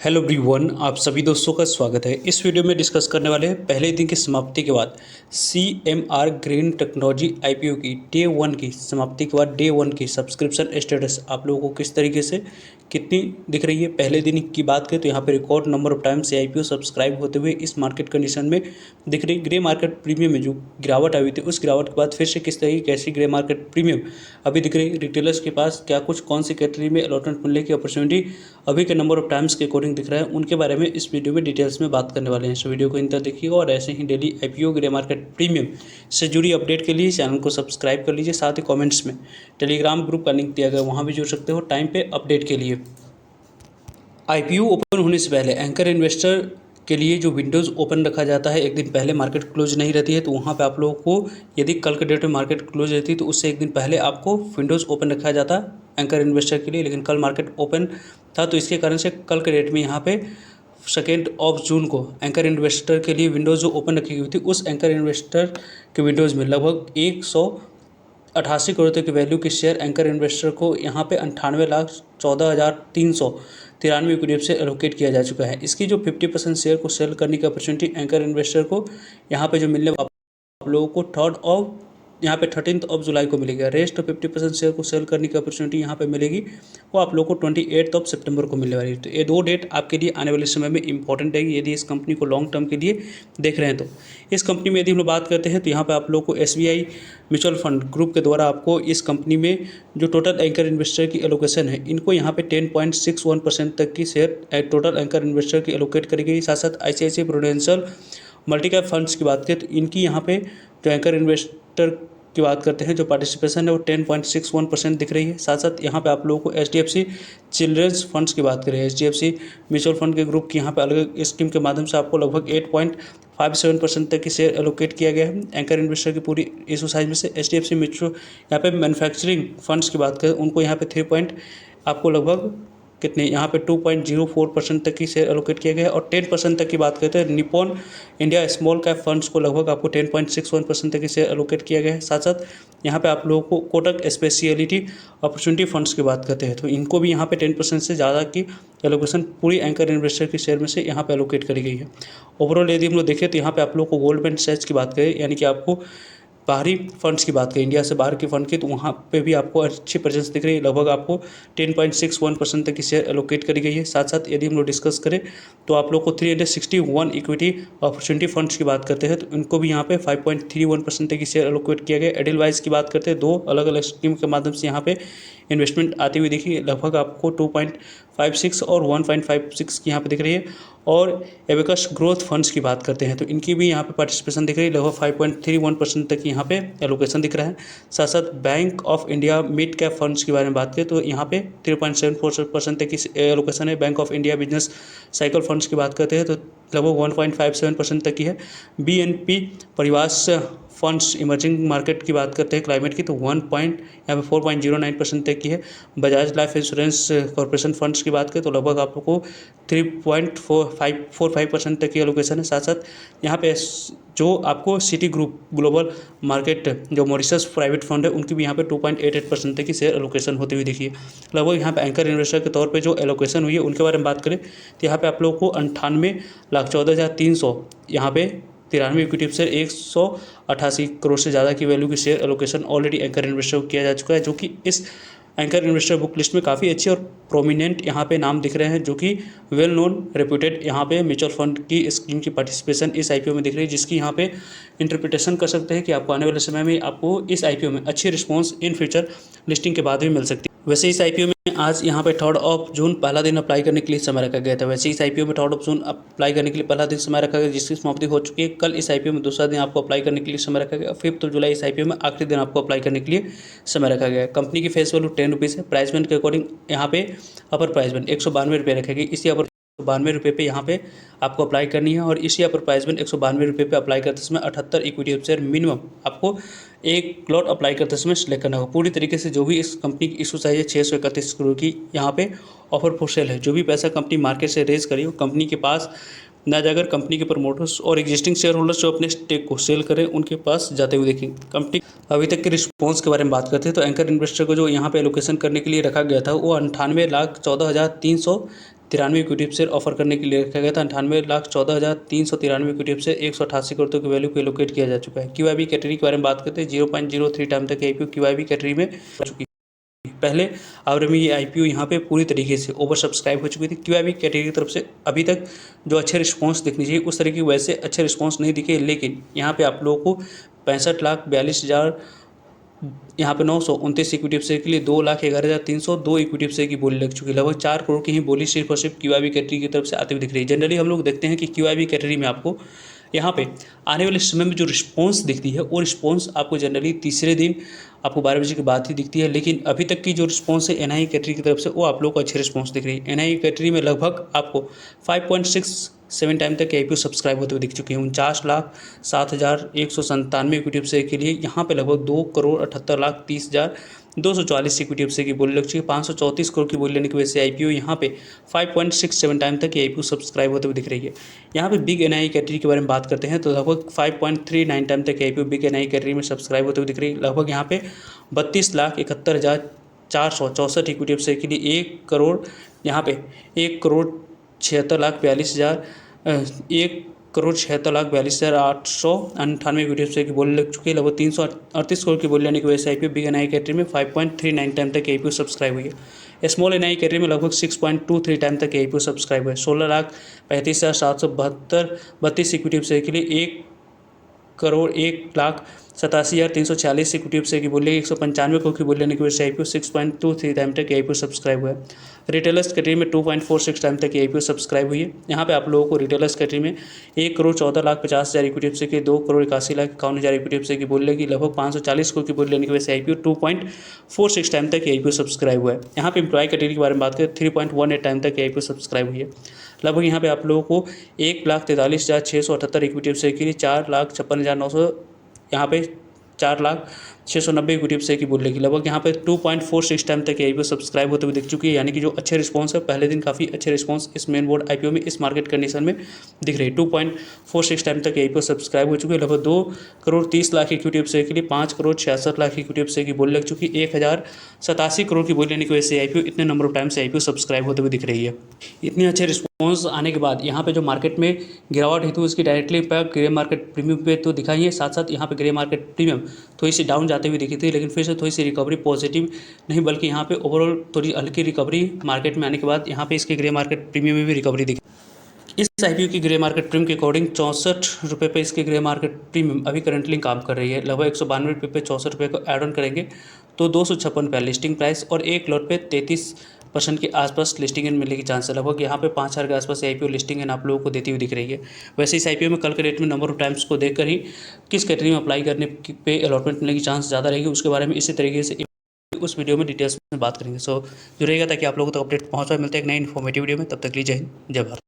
Hello everyone, आप सभी दोस्तों का स्वागत है। इस वीडियो में डिस्कस करने वाले हैं पहले दिन की समाप्ति के बाद CMR ग्रीन टेक्नोलॉजी IPO की डे 1 की समाप्ति के बाद डे 1 की सब्सक्रिप्शन स्टेटस आप लोगों को किस तरीके से कितनी दिख रही है। पहले दिन की बात करें तो यहाँ पे रिकॉर्ड नंबर ऑफ टाइम से IPO सब्सक्राइब होते हुए इस मार्केट कंडीशन में दिख रही। ग्रे मार्केट प्रीमियम में जो गिरावट आई थी उस गिरावट के बाद फिर से किस तरीके कैसी ग्रे मार्केट प्रीमियम अभी दिख रही। रिटेलर्स के पास क्या कुछ कौन सी कैटेगरी में अलॉटमेंट मिलने की अपॉर्चुनिटी अभी के नंबर ऑफ टाइम्स के अकॉर्डिंग दिख रहा है, उनके बारे में इस वीडियो में डिटेल्स में बात करने वाले हैं। सो वीडियो को इन तक देखिएगा और ऐसे ही daily IPO grey market premium से जुड़ी अपडेट के लिए चैनल को सब्सक्राइब कर लीजिए। साथ ही कमेंट्स में टेलीग्राम ग्रुप का लिंक दिया गया, वहाँ भी जुड़ सकते हो टाइम पे अपडेट के लिए। IPO ओपन होने से पहले एंकर इन्वेस्टर के लिए जो विंडोज़ ओपन रखा जाता है, एक दिन पहले मार्केट क्लोज नहीं रहती है, तो वहाँ पे आप लोगों को यदि कल के डेट में मार्केट क्लोज रहती है तो उससे एक दिन पहले आपको विंडोज़ ओपन रखा जाता एंकर इन्वेस्टर के लिए। लेकिन कल मार्केट ओपन था तो इसके कारण से कल के डेट में यहाँ पे 2 जून को एंकर इन्वेस्टर के लिए विंडोज़ जो ओपन रखी हुई थी उस एंकर इन्वेस्टर के विंडोज़ में लगभग 188 करोड़ तक की वैल्यू के शेयर एंकर इन्वेस्टर को यहाँ पे 98,14,393 इक्विटी से एलोकेट किया जा चुका है। इसकी जो 50% शेयर को सेल करने की अपॉर्चुनिटी एंकर इन्वेस्टर को यहाँ पे जो मिलने आप लोगों को 13 जुलाई को मिलेगा। रेस्ट 50% शेयर को सेल करने की अपॉर्चुनिटी यहाँ पे मिलेगी, वो आप लोगों को 28 सितंबर को मिलने वाली है। तो ये 2 डेट आपके लिए आने वाले समय में इंपॉर्टेंट है यदि इस कंपनी को लॉन्ग टर्म के लिए देख रहे हैं। तो इस कंपनी में यदि हम लोग बात करते हैं तो यहाँ पे आप लोगों को SBI म्यूचुअल फंड ग्रुप के द्वारा आपको इस कंपनी में जो टोटल एंकर इन्वेस्टर की एलोकेशन है, इनको यहाँ पे 10.61% तक की शेयर टोटल एंकर इन्वेस्टर की एलोकेट करी गई। साथ साथ ICICI prudential multi cap funds की बात करें तो इनकी यहाँ पे जो एंकर इन्वेस्टर की बात करते हैं जो पार्टिसिपेशन है वो 10.61% दिख रही है। साथ साथ यहाँ पे आप लोगों को HDFC चिल्ड्रंस फंड्स की बात करें, HDFC म्यूचुअल फंड के ग्रुप की यहाँ पे अलग स्कीम के माध्यम से आपको लगभग 8.57% तक की शेयर एलोकेट किया गया है एंकर इन्वेस्टर की पूरी इशू साइज में से। HDFC म्यूचुअल यहाँ पे मैन्युफैक्चरिंग फंड्स की बात करें उनको यहाँ पे 3 आपको लगभग कितने यहाँ पे 2.04% तक की शेयर एलोकेट किया गया है। और 10% तक की बात करते हैं Nippon India small cap funds को लगभग आपको 10.61% तक की शेयर एलोकेट किया गया है। साथ साथ यहाँ पे आप लोगों को कोटक स्पेशलिटी अपॉर्चुनिटी फंड्स की बात करते हैं तो इनको भी यहाँ पे 10% से ज़्यादा की एलोकेशन पूरी एंकर इन्वेस्टर की शेयर में से यहाँ पे एलोकेट करी गई है। ओवरऑल यदि हम लोग देखें तो यहाँ पे आप लोगों को गोल्डमैन सैच्स की बात करें, यानी कि आपको बाहरी फंड्स की बात करें इंडिया से बाहर के फंड की, तो वहाँ पे भी आपको अच्छी प्रेजेंस दिख रही है। लगभग आपको 10.61% तक की शेयर एलोकेट करी गई है। साथ साथ यदि हम लोग डिस्कस करें तो आप लोग को 361 इक्विटी अपॉर्चुनिटी फंड्स की बात करते हैं तो इनको भी यहाँ पे 5.31% तक की शेयर एलोकेट किया गया। एडिलवाइज की बात करते हैं 2 अलग अलग स्कीम के माध्यम से यहाँ पे इन्वेस्टमेंट आती हुई देखिए, लगभग आपको 2.56 और 1.56 की यहाँ पे दिख रही है। और एबेकस ग्रोथ फंड्स की बात करते हैं तो इनकी भी यहाँ पे पार्टिसिपेशन दिख रही है, लगभग 5.31% तक यहाँ पे एलोकेशन दिख रहा है। साथ साथ bank of India mid cap funds के बारे में बात करें तो यहाँ पे 3.74% तक की एलोकेशन है। Bank of India business cycle funds की बात करते हैं तो लगभग 1.57% तक की है। BNP परिवास फंड्स इमर्जिंग मार्केट की बात करते हैं क्लाइमेट की तो 4.09% तक की है। Bajaj life insurance corporation funds की बात करें तो लगभग आप लोग को 3.45% तक की एलोकेशन है। साथ साथ यहाँ पे जो आपको सिटी ग्रुप ग्लोबल मार्केट जो मॉरिशस प्राइवेट फंड है उनकी भी यहाँ पे 2.88% तक की शेयर एलोकेशन होती हुई देखिए। लगभग यहाँ पे एंकर इन्वेस्टर के तौर पे जो एलोकेशन हुई है उनके बारे में बात करें तो यहाँ पे आप लोगों को 98,14,300 यहाँ पे 93 इक्विटी शेयर 188 करोड़ से ज़्यादा की वैल्यू की share allocation already anchor investor को किया जा चुका है, जो कि इस एंकर इन्वेस्टर बुक लिस्ट में काफ़ी अच्छे और प्रोमिनेंट यहाँ पे नाम दिख रहे हैं, जो कि वेल नोन रेप्यूटेड यहाँ पे म्यूचुअल फंड की स्कीम की पार्टिसिपेशन इस IPO में दिख रही है, जिसकी यहाँ पे इंटरप्रिटेशन कर सकते हैं कि आपको आने वाले समय में आपको इस IPO में अच्छी रिस्पॉन्स इन फ्यूचर लिस्टिंग के बाद भी मिल सकती है। वैसे इस IPO में आज यहाँ पे 3 जून पहला दिन अप्लाई करने के लिए समय रखा गया था। वैसे इस IPO में 3 जून अप्लाई करने के लिए पहला दिन समय रखा गया, जिसकी समाप्ति हो चुकी है। कल इस IPO में दूसरा दिन आपको अप्लाई करने के लिए समय रखा गया। 5 जुलाई इस IPO में आखिरी दिन आपको अप्लाई करने के लिए समय रखा गया। कंपनी की फेस वैल्यू 10 रुपीज़ है। प्राइस बैंड के अकॉर्डिंग यहाँ पे अपर प्राइस बैंड 192 रुपये रखेगी। इसी अपर 192 रुपये पे यहाँ पे आपको अप्लाई करनी है और इसी अपर प्राइस बैंड 192 रुपये पे अप्लाई करते समय 78 इक्विटी शेयर मिनिमम आपको एक लॉट अप्लाई करते समय सिलेक्ट करना होगा। पूरी तरीके से जो भी इस कंपनी की इशू साइज है 631 करोड़ की यहाँ पे ऑफर फॉर सेल है। जो भी पैसा कंपनी मार्केट से रेज करी वो कंपनी के पास ना जाकर कंपनी के प्रमोटर्स और एग्जिस्टिंग शेयर होल्डर्स जो अपने स्टेक को सेल करें उनके पास जाते हुए देखेंगे। कंपनी अभी तक के रिस्पॉन्स के बारे में बात करते हैं तो एंकर इन्वेस्टर को जो यहाँ पे एलोकेशन करने के लिए रखा गया था वो 98,14,393 93 इक्विटी शेयर ऑफर करने के लिए रखा गया था। 98,14,393 इक्विटी शेयर 188 करोड़ की वैल्यू को एलोकेट किया जा चुका है। QIB कैटेगरी के बारे में बात करते हैं। 0.03 टाइम तक IPO QIB कैटेगरी में हो चुकी है। पहले आवर में ये IPO यहाँ पे पूरी तरीके से ओवर सब्सक्राइब हो चुकी थी। QIB कैटेगरी की तरफ से अभी तक जो अच्छे रिस्पॉन्स दिखनी चाहिए उस तरह की वैसे अच्छे रिस्पॉन्स नहीं दिखे, लेकिन यहाँ पे आप लोगों को 65,42,000 यहाँ पे 929 इक्विटी शेयर के लिए 2,11,302 इक्विटी शेयर की बोली लग चुकी है। लगभग 4 करोड़ की ही बोली सिर्फ और सिर्फ QIB कैटेगरी की तरफ से आती हुई दिख रही है। जनरली हम लोग देखते हैं कि QIB कैटेगरी में आपको यहाँ पे आने वाले समय में जो रिस्पॉन्स दिखती है वो रिस्पॉन्स आपको जनरली तीसरे दिन आपको 12 बजे के बाद ही दिखती है, लेकिन अभी तक की जो रिस्पॉन्स है NIE कैटेगरी की तरफ से वो आप लोग को अच्छे रिस्पॉन्स दिख रही है। NIE कैटेगरी में लगभग आपको 5.67 टाइम तक IPO सब्सक्राइब होते हुए दिख चुके हैं। 49,07,197 इक्विटी शेयर के लिए यहाँ पे लगभग 2,78,30,244 इक्विटी शेयर की बोली लग चुकी है। 534 करोड़ की बोली लेने की वजह से IPO यहाँ पे 5.67 टाइम तक IPO सब्सक्राइब होते हुए दिख रही है। यहाँ पे बिग NIE कैटेगरी के बारे में बात करते हैं तो लगभग 5.39 टाइम तक IPO बिग NIE कैटेगरी में सब्सक्राइब होते हुए दिख रही है। लगभग यहाँ पे 32,71,464 इक्विटी शेयर के लिए 1 करोड़ यहाँ पे 1,76,42,898 इक्विटी शेयर की बोली लग चुकी है। लगभग 338 करोड़ की बोली लेने की वजह से IPO बिग NIE कैटेगरी में 5.39 टाइम तक IPO सब्सक्राइब हुई है। स्मॉल NIE कैटेगरी में लगभग 6.23 टाइम तक IPO सब्सक्राइब हुआ है। 16,35,732 इक्विटी शेयर के लिए 1,01,87,346 इक्विटी शेयर की बोली 195 करोड़ की बोली लेने की वजह से IPO 6.23 टाइम तक IPO सब्सक्राइब हुआ है। रिटेलर्स कैटेगरी में 2.46 टाइम तक IPO सब्सक्राइब हुई है। यहाँ पे आप लोगों को रिटेलर्स कैटेगरी में 1,14,50,000 इक्विटी शेयर के 2,81,51,000 इक्विटी शेयर की बोली लगी। लगभग 540 करोड़ की बोली लेने की वजह से IPO 2.46 टाइम तक IPO सब्सक्राइब हुआ है। यहाँ पे एम्प्लॉय कैटेगरी के बारे में बात करें 3.18 टाइम तक IPO सब्सक्राइब हुई है। लगभग यहाँ पे आप लोगों को 1,43,678 इक्विटी शेयर के लिए 4,56,900 यहाँ पे 4,690 इक्विटी शेयर की बोली लगी। लगभग यहाँ पे 2.46 टाइम तक IPO सब्सक्राइब होते हुए दिख चुकी है। यानी कि जो अच्छे रिस्पॉन्स है पहले दिन काफ़ी अच्छे रिस्पॉन्स इस मेन बोर्ड IPO में इस मार्केट कंडीशन में दिख रही है। 2.46 टाइम तक IPO सब्सक्राइब हो चुकी है। लगभग 2,30,00,000 इक्विटी शेयर के लिए 5,66,00,000 इक्विटी शेयर की बोली लग चुकी है। 1,087 करोड़ की बोली लेने की वजह से IPO इतने नंबर ऑफ टाइम से IPO सब्सक्राइब होते हुए दिख रही है। इतने अच्छे रिस्पॉन्स आने के बाद यहाँ पे जो मार्केट में गिरावट हेतु उसकी directly impact grey market premium पे तो दिखाई है, साथ साथ यहाँ पे ग्रे मार्केट प्रीमियम थोड़ी सी डाउन जाते हुए दिखी थी, लेकिन फिर से थोड़ी सी रिकवरी पॉजिटिव नहीं बल्कि यहाँ पे ओवरऑल थोड़ी हल्की रिकवरी मार्केट में आने के बाद यहाँ पे इसके ग्रे मार्केट प्रीमियम में भी रिकवरी दिखी। इस IPO की ग्रे मार्केट प्रीमियम के अकॉर्डिंग 64 रुपये पे इसके ग्रे मार्केट प्रीमियम अभी करंटली काम कर रही है। लगभग 192 रुपये पे 64 रुपये को ऐड ऑन करेंगे तो 256 रुपये लिस्टिंग प्राइस और एक लॉट पे 33% के आसपास लिस्टिंग एंड मिलने की चांस है। लगभग यहाँ पे 5,000 के आसपास IPO लिस्टिंग एंड आप लोगों को देती हुई दिख रही है। वैसे इस IPO में कल के डेट में नंबर ऑफ टाइम्स को देखकर ही किस कैटेगरी में अप्लाई करने पे अलॉटमेंट मिलने की चांस ज़्यादा रहेगी उसके बारे में इसी तरीके से उस वीडियो में डिटेल्स में बात करेंगे। सो जुड़ेगा ताकि आप लोगों तक अपडेट पहुँच पाए। मिलते हैं एक नई इन्फॉर्मेटिव वीडियो में, तब तक के लिए जय हिंद जय भारत।